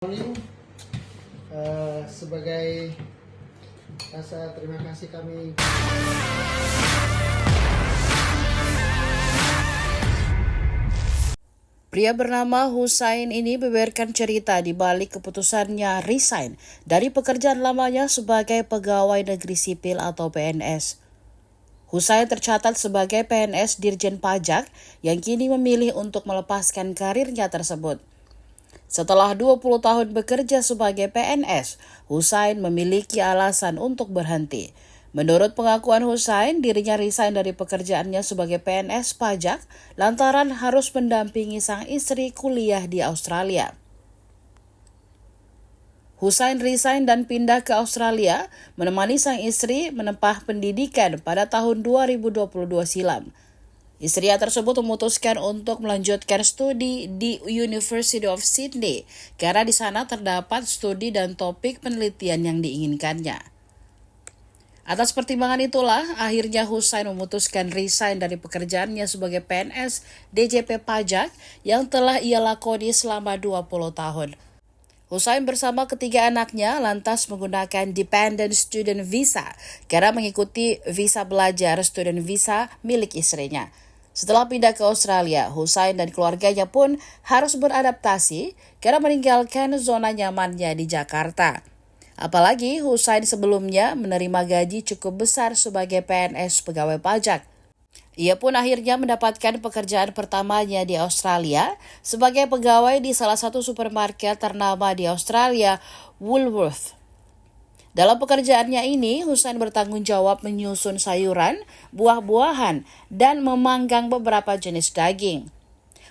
Morning. Sebagai rasa terima kasih kami Pria bernama Husain ini membeberkan cerita di balik keputusannya resign dari pekerjaan lamanya sebagai pegawai negeri sipil atau PNS. Husain tercatat sebagai PNS Dirjen Pajak yang kini memilih untuk melepaskan karirnya tersebut. Setelah 20 tahun bekerja sebagai PNS, Husain memiliki alasan untuk berhenti. Menurut pengakuan Husain, dirinya resign dari pekerjaannya sebagai PNS pajak lantaran harus mendampingi sang istri kuliah di Australia. Husain resign dan pindah ke Australia menemani sang istri menempuh pendidikan pada tahun 2022 silam. Istrinya tersebut memutuskan untuk melanjutkan studi di University of Sydney karena di sana terdapat studi dan topik penelitian yang diinginkannya. Atas pertimbangan itulah, akhirnya Husain memutuskan resign dari pekerjaannya sebagai PNS DJP Pajak yang telah ia lakoni selama 20 tahun. Husain bersama ketiga anaknya lantas menggunakan Dependent Student Visa karena mengikuti visa belajar student visa milik istrinya. Setelah pindah ke Australia, Husain dan keluarganya pun harus beradaptasi karena meninggalkan zona nyamannya di Jakarta. Apalagi Husain sebelumnya menerima gaji cukup besar sebagai PNS pegawai pajak. Ia pun akhirnya mendapatkan pekerjaan pertamanya di Australia sebagai pegawai di salah satu supermarket ternama di Australia, Woolworths. Dalam pekerjaannya ini, Husain bertanggung jawab menyusun sayuran, buah-buahan, dan memanggang beberapa jenis daging.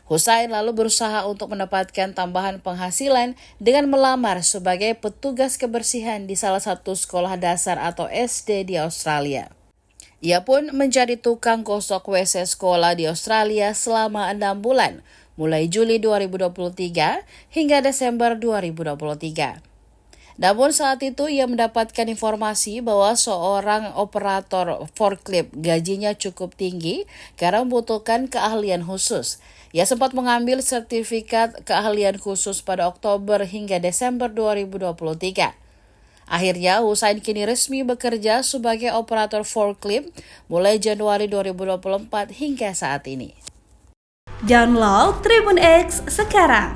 Husain lalu berusaha untuk mendapatkan tambahan penghasilan dengan melamar sebagai petugas kebersihan di salah satu sekolah dasar atau SD di Australia. Ia pun menjadi tukang gosok WC sekolah di Australia selama 6 bulan, mulai Juli 2023 hingga Desember 2023. Namun saat itu ia mendapatkan informasi bahwa seorang operator forklift gajinya cukup tinggi karena membutuhkan keahlian khusus. Ia sempat mengambil sertifikat keahlian khusus pada Oktober hingga Desember 2023. Akhirnya Husain kini resmi bekerja sebagai operator forklift mulai Januari 2024 hingga saat ini. Download Tribun X sekarang,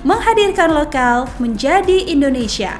menghadirkan lokal menjadi Indonesia.